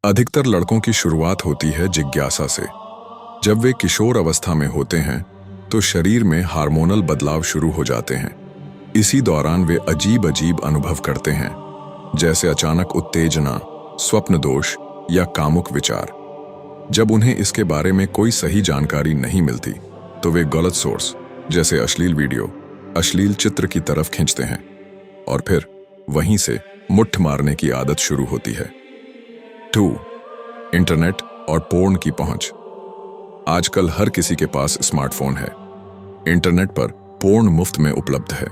अधिकतर लड़कों की शुरुआत होती है जिज्ञासा से। जब वे किशोर अवस्था में होते हैं तो शरीर में हार्मोनल बदलाव शुरू हो जाते हैं। इसी दौरान वे अजीब अजीब अनुभव करते हैं, जैसे अचानक उत्तेजना, स्वप्न दोष या कामुक विचार। जब उन्हें इसके बारे में कोई सही जानकारी नहीं मिलती तो वे गलत सोर्स जैसे अश्लील वीडियो, अश्लील चित्र की तरफ खींचते हैं और फिर वहीं से मुट्ठ मारने की आदत शुरू होती है। 2. इंटरनेट और पोर्न की पहुंच। आजकल हर किसी के पास स्मार्टफोन है। इंटरनेट पर पोर्न मुफ्त में उपलब्ध है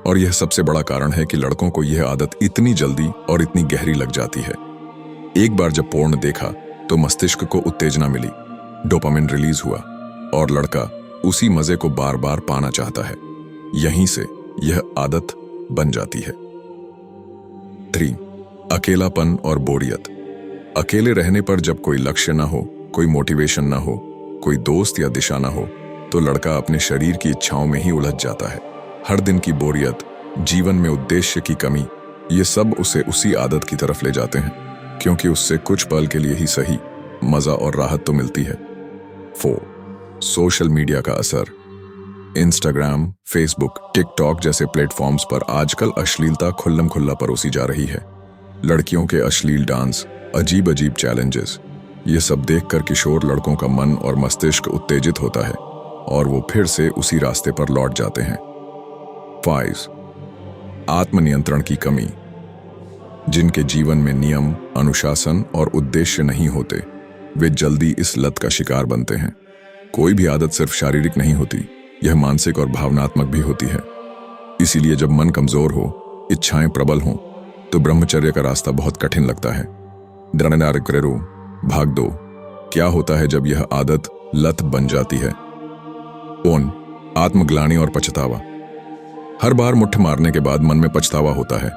और यह सबसे बड़ा कारण है कि लड़कों को यह आदत इतनी जल्दी और इतनी गहरी लग जाती है। एक बार जब पोर्न देखा तो मस्तिष्क को उत्तेजना मिली, डोपामिन रिलीज हुआ और लड़का उसी मजे को बार बार पाना चाहता है। यहीं से यह आदत बन जाती है। 3. अकेलापन और बोरियत। अकेले रहने पर जब कोई लक्ष्य ना हो, कोई मोटिवेशन ना हो, कोई दोस्त या दिशा ना हो तो लड़का अपने शरीर की इच्छाओं में ही उलझ जाता है। हर दिन की बोरियत, जीवन में उद्देश्य की कमी, ये सब उसे उसी आदत की तरफ ले जाते हैं, क्योंकि उससे कुछ पल के लिए ही सही मजा और राहत तो मिलती है। 4. सोशल मीडिया का असर। इंस्टाग्राम, फेसबुक, टिकटॉक जैसे प्लेटफॉर्म्स पर आजकल अश्लीलता खुल्लम खुल्ला परोसी जा रही है। लड़कियों के अश्लील डांस, अजीब अजीब चैलेंजेस, ये सब देखकर किशोर लड़कों का मन और मस्तिष्क उत्तेजित होता है और वो फिर से उसी रास्ते पर लौट जाते हैं। 5. आत्मनियंत्रण की कमी। जिनके जीवन में नियम, अनुशासन और उद्देश्य नहीं होते, वे जल्दी इस लत का शिकार बनते हैं। कोई भी आदत सिर्फ शारीरिक नहीं होती, यह मानसिक और भावनात्मक भी होती है। इसीलिए जब मन कमजोर हो, इच्छाएं प्रबल हों, तो ब्रह्मचर्य का रास्ता बहुत कठिन लगता है। भाग दो। क्या होता है जब यह आदत लत बन जाती है? आत्मग्लानि और पछतावा। हर बार मुट्ठ मारने के बाद मन में पछतावा होता है।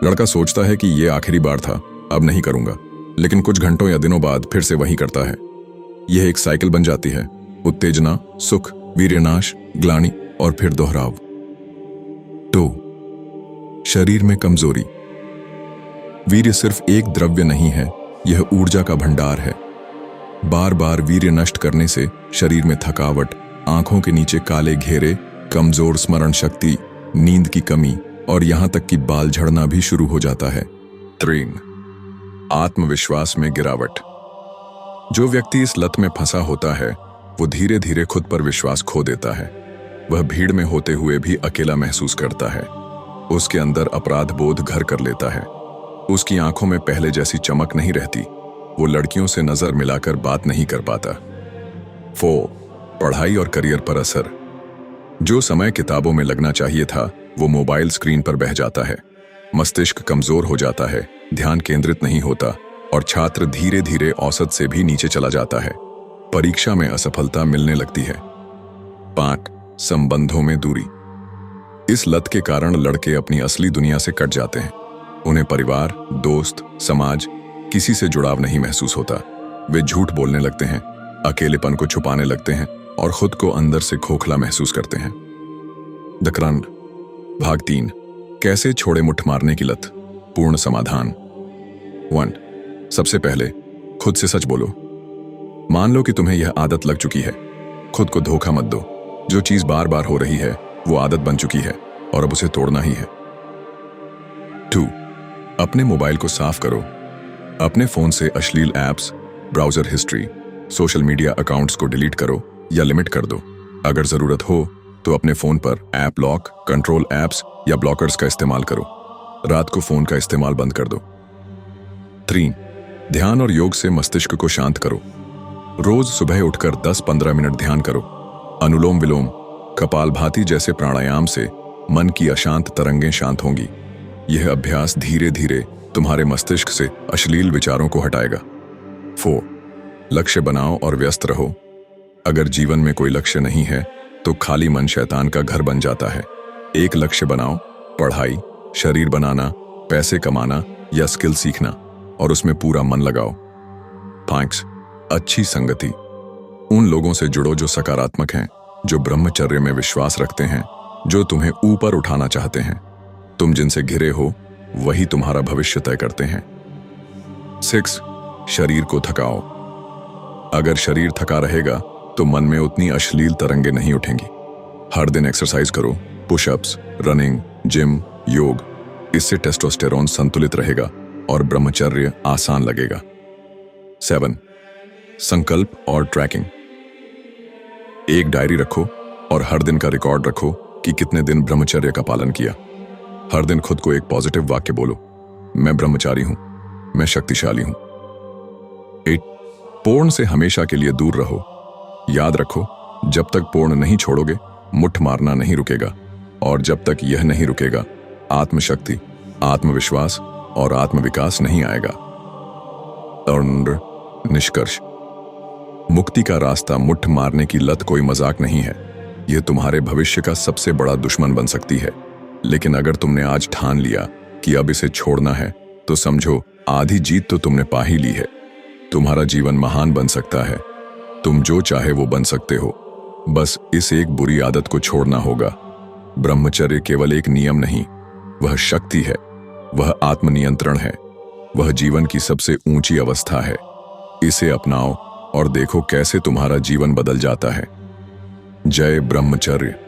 लड़का सोचता है कि यह आखिरी बार था, अब नहीं करूंगा, लेकिन कुछ घंटों या दिनों बाद फिर से वही करता है। यह एक साइकिल बन जाती है, उत्तेजना, सुख, वीर्यनाश, ग्लानि और फिर दोहराव। 2. शरीर में कमजोरी। वीर्य सिर्फ एक द्रव्य नहीं है, यह ऊर्जा का भंडार है। बार बार वीर्य नष्ट करने से शरीर में थकावट, आंखों के नीचे काले घेरे, कमजोर स्मरण शक्ति, नींद की कमी और यहां तक कि बाल झड़ना भी शुरू हो जाता है। 3. आत्मविश्वास में गिरावट। जो व्यक्ति इस लत में फंसा होता है वो धीरे धीरे खुद पर विश्वास खो देता है। वह भीड़ में होते हुए भी अकेला महसूस करता है। उसके अंदर अपराध बोध घर कर लेता है। उसकी आंखों में पहले जैसी चमक नहीं रहती। वो लड़कियों से नजर मिलाकर बात नहीं कर पाता। 4. पढ़ाई और करियर पर असर। जो समय किताबों में लगना चाहिए था वो मोबाइल स्क्रीन पर बह जाता है। मस्तिष्क कमजोर हो जाता है, ध्यान केंद्रित नहीं होता और छात्र धीरे धीरे औसत से भी नीचे चला जाता है। परीक्षा में असफलता मिलने लगती है। 5. संबंधों में दूरी। इस लत के कारण लड़के अपनी असली दुनिया से कट जाते हैं। उन्हें परिवार, दोस्त, समाज, किसी से जुड़ाव नहीं महसूस होता। वे झूठ बोलने लगते हैं, अकेलेपन को छुपाने लगते हैं और खुद को अंदर से खोखला महसूस करते हैं। द क्रंड। भाग 3। कैसे छोड़े मुट्ठ मारने की लत? पूर्ण समाधान। 1. सबसे पहले खुद से सच बोलो। मान लो कि तुम्हें यह आदत लग चुकी है। खुद को धोखा मत दो। जो चीज बार बार हो रही है वो आदत बन चुकी है और अब उसे तोड़ना ही है। 2. अपने मोबाइल को साफ करो। अपने फोन से अश्लील apps, browser history, social media accounts को डिलीट करो या लिमिट कर दो। अगर जरूरत हो तो अपने फोन पर ऐप लॉक, कंट्रोल ऐप्स या ब्लॉकर्स का इस्तेमाल करो। रात को फोन का इस्तेमाल बंद कर दो। 3. ध्यान और योग से मस्तिष्क को शांत करो। रोज सुबह उठकर 10-15 मिनट ध्यान करो। अनुलोम विलोम, कपालभाति जैसे प्राणायाम से मन की अशांत तरंगें शांत होंगी। यह अभ्यास धीरे धीरे तुम्हारे मस्तिष्क से अश्लील विचारों को हटाएगा। 4. लक्ष्य बनाओ और व्यस्त रहो। अगर जीवन में कोई लक्ष्य नहीं है तो खाली मन शैतान का घर बन जाता है। एक लक्ष्य बनाओ, पढ़ाई, शरीर बनाना, पैसे कमाना या स्किल सीखना, और उसमें पूरा मन लगाओ। 5. अच्छी संगति। उन लोगों से जुड़ो जो सकारात्मक हैं, जो ब्रह्मचर्य में विश्वास रखते हैं, जो तुम्हें ऊपर उठाना चाहते हैं। तुम जिनसे घिरे हो वही तुम्हारा भविष्य तय करते हैं। 6. शरीर को थकाओ। अगर शरीर थका रहेगा तो मन में उतनी अश्लील तरंगे नहीं उठेंगी। हर दिन एक्सरसाइज करो, पुशअप्स, रनिंग, जिम, योग। इससे टेस्टोस्टेरोन संतुलित रहेगा और ब्रह्मचर्य आसान लगेगा। 7. संकल्प और ट्रैकिंग। एक डायरी रखो और हर दिन का रिकॉर्ड रखो कि कितने दिन ब्रह्मचर्य का पालन किया। हर दिन खुद को एक पॉजिटिव वाक्य बोलो, मैं ब्रह्मचारी हूं, मैं शक्तिशाली हूं। 8. पोर्न से हमेशा के लिए दूर रहो। याद रखो, जब तक पोर्न नहीं छोड़ोगे मुट्ठ मारना नहीं रुकेगा, और जब तक यह नहीं रुकेगा आत्मशक्ति, आत्मविश्वास और आत्मविकास नहीं आएगा। और निष्कर्ष, मुक्ति का रास्ता मुट्ठ मारने की लत कोई मजाक नहीं है। यह तुम्हारे भविष्य का सबसे बड़ा दुश्मन बन सकती है। लेकिन अगर तुमने आज ठान लिया कि अब इसे छोड़ना है तो समझो आधी जीत तो तुमने पा ही ली है। तुम्हारा जीवन महान बन सकता है। तुम जो चाहे वो बन सकते हो, बस इस एक बुरी आदत को छोड़ना होगा। ब्रह्मचर्य केवल एक नियम नहीं, वह शक्ति है, वह आत्मनियंत्रण है, वह जीवन की सबसे ऊंची अवस्था है। इसे अपनाओ और देखो कैसे तुम्हारा जीवन बदल जाता है। जय ब्रह्मचर्य।